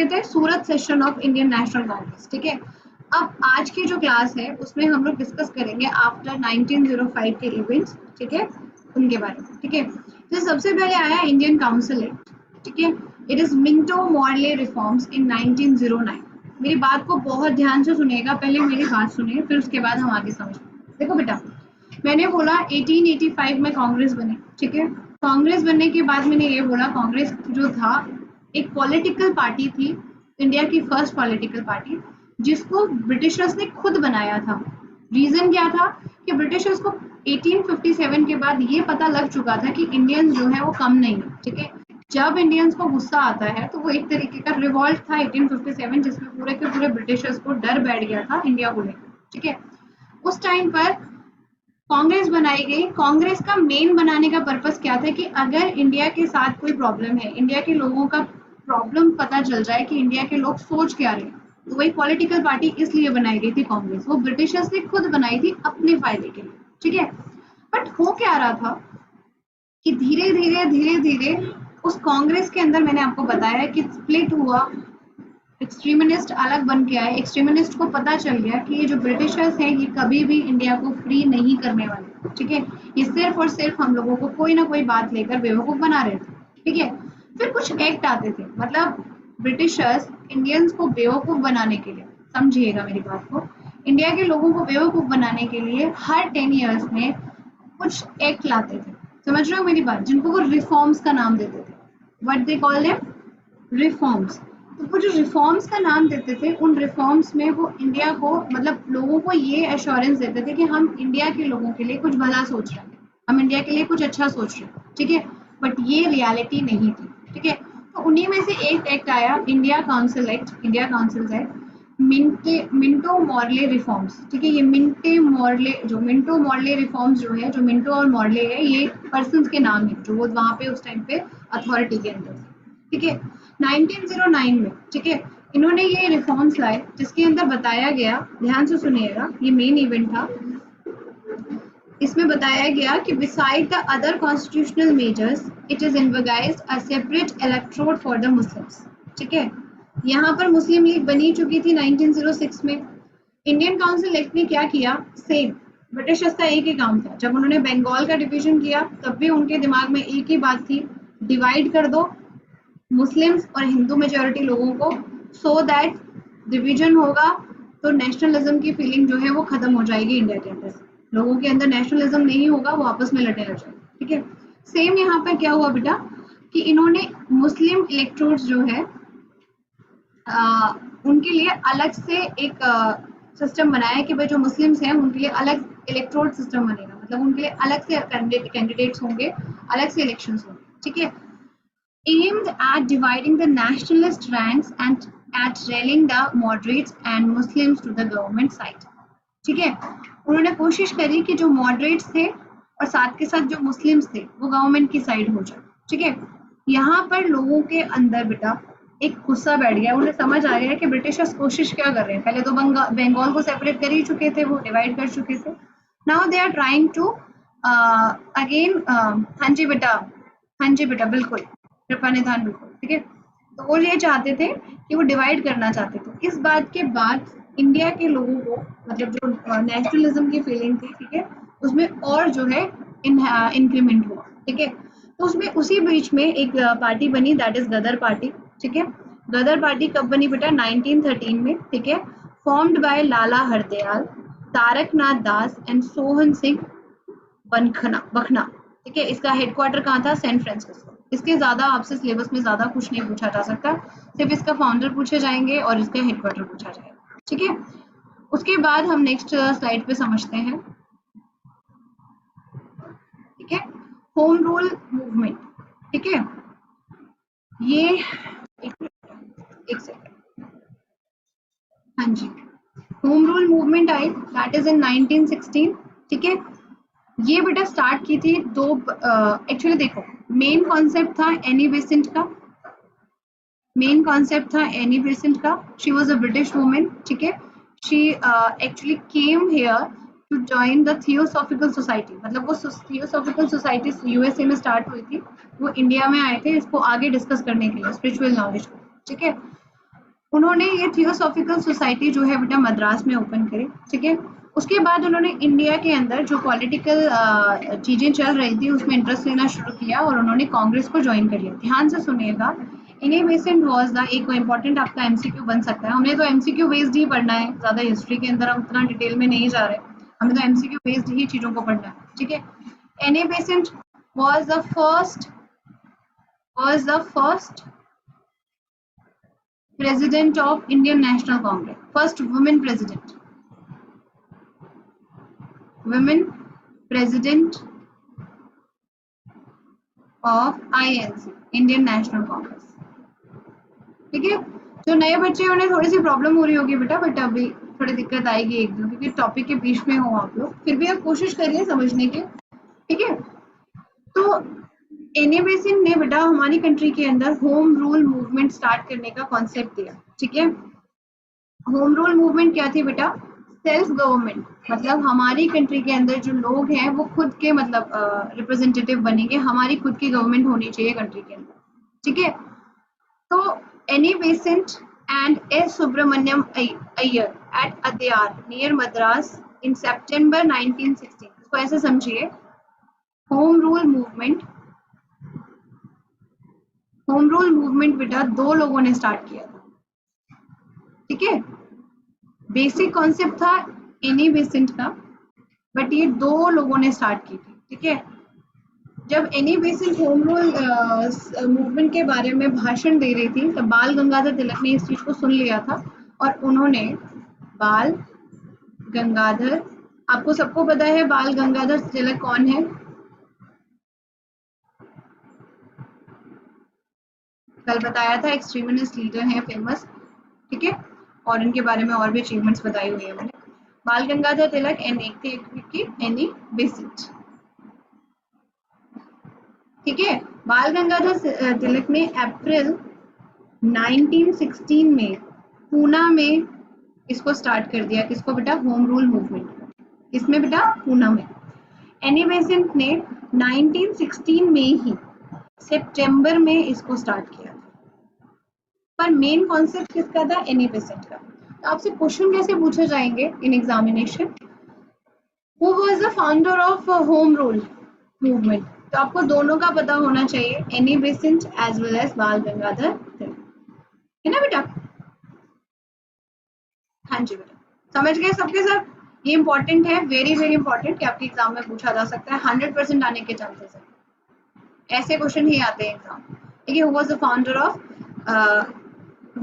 रहे थे Surat session of Indian National Congress, ठीक है। अब आज की जो क्लास है उसमें हम लोग डिस्कस करेंगे आफ्टर 1905 के इवेंट्स, ठीक है, उनके बारे में, ठीक है। तो सबसे पहले आया इंडियन काउंसिल एक्ट, ठीक है। It is Minto Morley reforms in 1909। मेरी बात को बहुत ध्यान से सुनिएगा, पहले मेरी बात सुनिए फिर उसके बाद हम आगे समझेंगे। देखो बेटा, मैंने बोला 1885 में कांग्रेस बनी, ठीक है। कांग्रेस बनने के बाद मैंने ये बोला कांग्रेस जो था एक पॉलिटिकल पार्टी थी, इंडिया की फर्स्ट पॉलिटिकल पार्टी, जिसको ब्रिटिशर्स ने खुद बनाया था। रीजन क्या था कि ब्रिटिशर्स को 1857 के बाद ये पता लग चुका था कि इंडियंस जो है वो कम नहीं है, ठीक है। जब इंडियंस को गुस्सा आता है तो वो एक तरीके का रिवॉल्ट था 1857, जिसमें पूरे के पूरे ब्रिटिशर्स को डर बैठ गया था इंडिया को लेकर, ठीक है। उस टाइम पर कांग्रेस बनाई गई। कांग्रेस का मेन बनाने का पर्पस क्या था कि अगर इंडिया के साथ कोई प्रॉब्लम है, इंडिया के लोगों का प्रॉब्लम पता चल जाए कि इंडिया के लोग सोच क्या रहे, तो वही पॉलिटिकल पार्टी इसलिए बनाई गई थी कांग्रेस। वो ब्रिटिशर्स ने खुद बनाई थी अपने फायदे के लिए, ठीक है। बट हो क्या रहा था कि धीरे धीरे धीरे धीरे उस कांग्रेस के अंदर मैंने आपको बताया कि स्प्लिट हुआ, एक्सट्रीमिस्ट अलग बन के आए। एक्सट्रीमिस्ट को पता चल गया कि ये जो ब्रिटिशर्स हैं ये कभी भी इंडिया को फ्री नहीं करने वाले, ठीक है। ये सिर्फ और सिर्फ हम लोगों को कोई ना कोई बात लेकर बेवकूफ बना रहे थे, ठीक है। फिर कुछ एक्ट आते थे, मतलब ब्रिटिशर्स इंडियंस को बेवकूफ बनाने के लिए, समझिएगा मेरी बात को, इंडिया के लोगों को बेवकूफ बनाने के लिए हर 10 ईयर्स में कुछ एक्ट लाते थे। समझ रहे हो मेरी बात, जिनको वो रिफॉर्म्स का नाम देते थे। What they call them? Reforms. तो वो जो रिफॉर्म्स का नाम देते थे, उन रिफॉर्म्स में वो इंडिया को, मतलब लोगों को ये एश्योरेंस देते थे कि हम इंडिया के लोगों के लिए कुछ भला सोच रहे हैं, हम इंडिया के लिए कुछ अच्छा सोच रहे हैं, ठीक है। बट ये रियलिटी नहीं थी, ठीक है। तो उन्हीं में से एक एक्ट आया, India council act, India council act, Minto Morley reforms, ठीक है। ये मिंटो मॉर्ले रिफॉर्म्स जो है, जो मिंटो और मॉर्ले है, ये पर्सन्स के नाम है जो वहां पे उस टाइम पे अथॉरिटी के अंदर, ठीक है। 1909 में, ठीक है, इन्होंने ये रिफॉर्म्स लाए जिसके अंदर बताया गया, ध्यान से सुनिएगा, ये मेन इवेंट था। इसमें बताया गया कि beside the other constitutional measures it is envisaged a separate electorate for the Muslims, ठीक है। यहाँ पर मुस्लिम लीग बनी चुकी थी 1906 में। इंडियन काउंसिल एक्ट ने क्या किया, सेम ब्रिटिशर्स का एक ही काम था। जब उन्होंने बंगाल का डिवीजन किया तब भी उनके दिमाग में एक ही बात थी, डिवाइड कर दो मुस्लिम्स और हिंदू मेजोरिटी लोगों को, सो दैट डिवीजन होगा तो नेशनलिज्म की फीलिंग जो है वो खत्म हो जाएगी इंडिया के अंदर से। लोगों के अंदर नेशनलिज्म नहीं होगा, वो आपस में लड़ने लग जाएंगे, ठीक है। सेम यहाँ पर क्या हुआ बेटा कि इन्होंने मुस्लिम इलेक्टोरेट्स जो है उनके लिए अलग से एक सिस्टम बनाया कि भाई जो मुस्लिम्स हैं उनके लिए अलग इलेक्टोरल सिस्टम बनेगा, मतलब उनके लिए अलग से कैंडिडेट्स होंगे, अलग से इलेक्शंस होंगे, ठीक है। aimed at dividing the nationalist ranks and at rallying the moderates and Muslims to the government side, ठीक है। उन्होंने कोशिश करी कि जो मॉडरेट्स थे और साथ के साथ जो मुस्लिम्स थे वो गवर्नमेंट की साइड हो जाए, ठीक है। यहाँ पर लोगों के अंदर बेटा एक गुस्सा बैठ गया, उन्हें समझ आ गया कि ब्रिटिशर्स कोशिश क्या कर रहे हैं। पहले तो बंगाल को सेपरेट कर ही चुके थे, वो डिवाइड कर चुके थे। Now they are trying to again, हाँ जी बेटा, हाँ जी बेटा, बिल्कुल कृपा निधान, बिल्कुल, ठीक है। तो वो ये चाहते थे कि वो डिवाइड करना चाहते थे। इस बात के बाद इंडिया के लोगों को, मतलब जो नेशनलिज्म की फीलिंग थी, ठीक है, उसमें और जो है इंक्रीमेंट हुआ, ठीक है। तो उसमें उसी बीच में एक पार्टी बनी, दैट इज गदर पार्टी, ठीक है। गदर पार्टी कब बनी बेटा? 1913 में, ठीक है। Formed by Lala Hardayal, Taraknath Das and Sohan Singh Bakhna, ठीक है। इसका हेडक्वार्टर कहाँ था? San Francisco. इसके ज्यादा आपसे सिलेबस में ज्यादा कुछ नहीं पूछा जा सकता, सिर्फ इसका फाउंडर पूछे जाएंगे और इसका हेडक्वार्टर पूछा जाएगा, ठीक है। उसके बाद हम नेक्स्ट स्लाइड पे समझते हैं, ठीक है। होम रूल मूवमेंट, ठीक है। ये एक सेकंड, हाँ जी, home rule movement I, that is in 1916, ठीक है। ये बेटा स्टार्ट की थी दो, एक्चुअली देखो मेन कॉन्सेप्ट था एनी बेसेंट का, मेन कॉन्सेप्ट था एनी बेसेंट का। She was a British woman, ठीक है। She actually came here to join the theosophical society, मतलब वो थियोसॉफिकल सोसाइटी यूएसए में स्टार्ट हुई थी, वो इंडिया में आए थे इसको आगे डिस्कस करने के लिए, स्पिरिचुअल नॉलेज को, ठीक है। उन्होंने ये थियोसॉफिकल सोसाइटी जो है बेटा मद्रास में ओपन करी, ठीक है। उसके बाद उन्होंने इंडिया के अंदर जो पॉलिटिकल चीजें चल रही थी उसमें इंटरेस्ट लेना शुरू किया और उन्होंने कांग्रेस को ज्वाइन कर लिया। ध्यान से सुनिएगा, एनी बेसेंट वाज द एक इंपॉर्टेंट आपका एमसीक्यू बन सकता है। हमने तो एमसीक्यू बेस्ड ही पढ़ना है, ज्यादा हिस्ट्री के अंदर हम उतना डिटेल में नहीं जा रहे, हमें तो एमसीक्यू बेस्ड ही चीजों को पढ़ना है, ठीक है। Annie Besant was the first president of Indian National Congress, first women president of INC, Indian National Congress, ठीक है। जो नए बच्चे उन्हें थोड़ी सी प्रॉब्लम हो रही होगी बेटा, बट अभी थोड़ी दिक्कत आएगी एक दो, क्योंकि टॉपिक के बीच में हो आप लोग, फिर भी आप कोशिश करिए समझने की, ठीक है। तो एनी बेसेंट ने बेटा हमारी कंट्री के अंदर होम रूल मूवमेंट स्टार्ट करने का कॉन्सेप्ट दिया, ठीक है। होम रूल मूवमेंट क्या थी बेटा? सेल्फ गवर्नमेंट, मतलब हमारी कंट्री के अंदर जो लोग हैं वो खुद के मतलब रिप्रेजेंटेटिव बनेंगे, हमारी खुद की गवर्नमेंट होनी चाहिए कंट्री के अंदर, ठीक है। तो Annie Besant and S Subramaniam Iyer at Adyar near Madras in September 1916, इसको ऐसे समझिए, होम रूल मूवमेंट बेटा दो लोगों ने स्टार्ट किया था, ठीक है। बेसिक कॉन्सेप्ट था एनी बेसेंट का, बट ये दो लोगों ने स्टार्ट की थी, ठीक है। जब Annie Besant home rule movement के बारे में भाषण दे रही थी तब बाल गंगाधर तिलक ने इस चीज को सुन लिया था और उन्होंने बाल गंगाधर, आपको सबको पता है बाल गंगाधर तिलक कौन है? कल बताया था, एक्सट्रीमिस्ट लीडर है फेमस, ठीक है, और इनके बारे में और भी अचीवमेंट्स बताई हुई है मैंने। बाल गंगाधर तिलक एंड एक थी एनी बेसेंट, ठीक है। बाल गंगाधर तिलक ने अप्रैल 1916 में पूना में इसको स्टार्ट कर दिया, किसको बेटा? होम रूल मूवमेंट, किसमें बेटा? पूना में। एनी बेसेंट ने 1916 में ही सितंबर में इसको स्टार्ट किया, पर मेन कॉन्सेप्ट किसका था? एनी बेसेंट का। तो आपसे क्वेश्चन कैसे पूछे जाएंगे in examination? Who was the founder of home rule movement? तो आपको दोनों का पता होना चाहिए, Annie Besant as well as Bal Gangadhar तिलक, है ना बेटा? हाँ जी बेटा, समझ गए सबके सब? ये इंपॉर्टेंट है, वेरी वेरी इंपॉर्टेंट, कि आपके एग्जाम में पूछा जा सकता है, 100% आने के चांसेस है, ऐसे क्वेश्चन ही आते हैं एग्जाम, ठीक है। Who was the founder of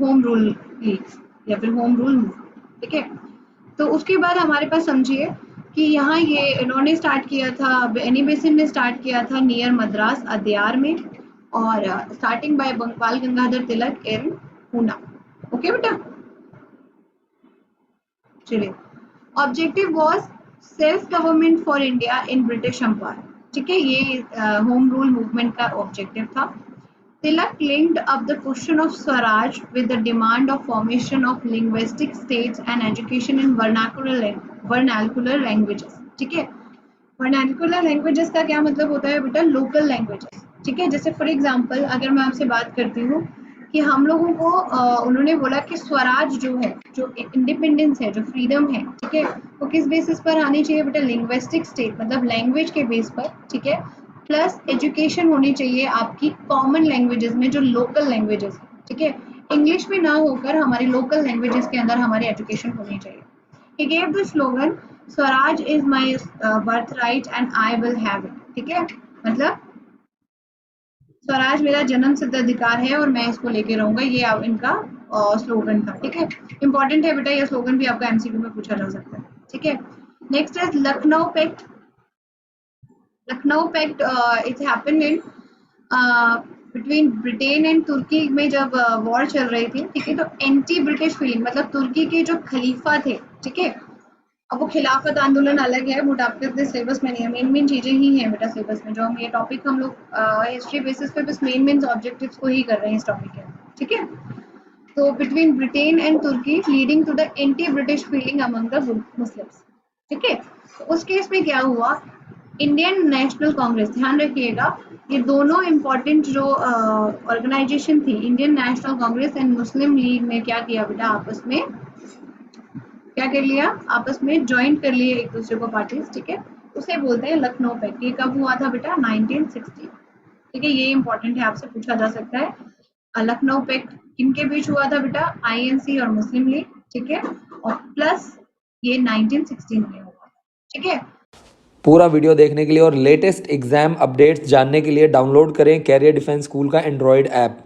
home rule league या फिर होम रूल मूवमेंट, ठीक है। तो उसके बाद हमारे पास समझिए कि यहाँ ये इन्होंने स्टार्ट किया था, एनी बेसेंट ने स्टार्ट किया था नियर मद्रास अदयार में, और starting by Bal Gangadhar Tilak in Poona, okay बेटा। चलिए, objective was self government for India in British empire, ठीक है, ये होम रूल मूवमेंट का ऑब्जेक्टिव था। Tilak linked up the question of Swaraj with the demand of formation of linguistic states and education in vernacular languages, ठीक है। Vernacular languages का क्या मतलब होता है बेटा? लोकल लैंग्वेजेस, ठीक है। जैसे फॉर एग्जांपल अगर मैं आपसे बात करती हूँ कि हम लोगों को उन्होंने बोला कि स्वराज जो है, जो इंडिपेंडेंस है, जो फ्रीडम है, ठीक है, वो किस बेसिस पर आनी चाहिए बेटा? लिंग्विस्टिक स्टेट, मतलब लैंग्वेज के बेस पर, ठीक है। प्लस एजुकेशन होनी चाहिए आपकी कॉमन लैंग्वेजेस में, जो लोकल लैंग्वेजेस है, ठीक है। इंग्लिश में ना होकर हमारी लोकल लैंग्वेजेस के अंदर हमारी एजुकेशन होनी चाहिए। He gave the slogan Swaraj is my birth right and I will have it, ठीक है। मतलब स्वराज मेरा जन्म सिद्ध अधिकार है और मैं इसको लेके रहूंगा, ये इनका स्लोगन था, ठीक है। इंपॉर्टेंट है बेटा, ये स्लोगन भी आपका एमसीक्यू में पूछा जा सकता है, ठीक है। Next is Lucknow pact. Lucknow pact it happened in between Britain and Turkey में, जब वॉर चल रही थी, ठीक है। तो एंटी ब्रिटिश फीलिंग, मतलब तुर्की के जो खलीफा थे, ठीक है, अब वो खिलाफत आंदोलन अलग है, बट आपके सिलेबस में नहीं है, मेन मेन चीजें ही हैं बेटा सिलेबस में, जो हम ये टॉपिक हम लोग हिस्ट्री बेसिस पे बस मेन मेन ऑब्जेक्टिव्स को ही कर रहे हैं इस टॉपिक के, ठीक है। तो between Britain and Turkey leading to the anti British feeling among the Muslims, ठीक है। तो उस केस में क्या हुआ? इंडियन नेशनल कांग्रेस, ध्यान रखिएगा, ये दोनों इम्पोर्टेंट जो ऑर्गेनाइजेशन थी, Indian National Congress and Muslim league ने क्या किया बेटा, आपस में क्या कर लिया, आपस में ज्वाइन कर लिए एक दूसरे को पार्टीज, ठीक है। उसे बोलते हैं लखनऊ पैक्ट। ये कब हुआ था बेटा, 1960, ठीक है। ये इंपॉर्टेंट है, आपसे पूछा जा सकता है। लखनऊ पैक्ट किनके बीच हुआ था बेटा, आईएनसी और मुस्लिम लीग, ठीक है। और प्लस ये 1916 में हुआ, ठीक है। पूरा वीडियो देखने के लिए और लेटेस्ट एग्जाम अपडेट्स जानने के लिए डाउनलोड करें कैरियर डिफेंस स्कूल का एंड्रॉयड ऐप।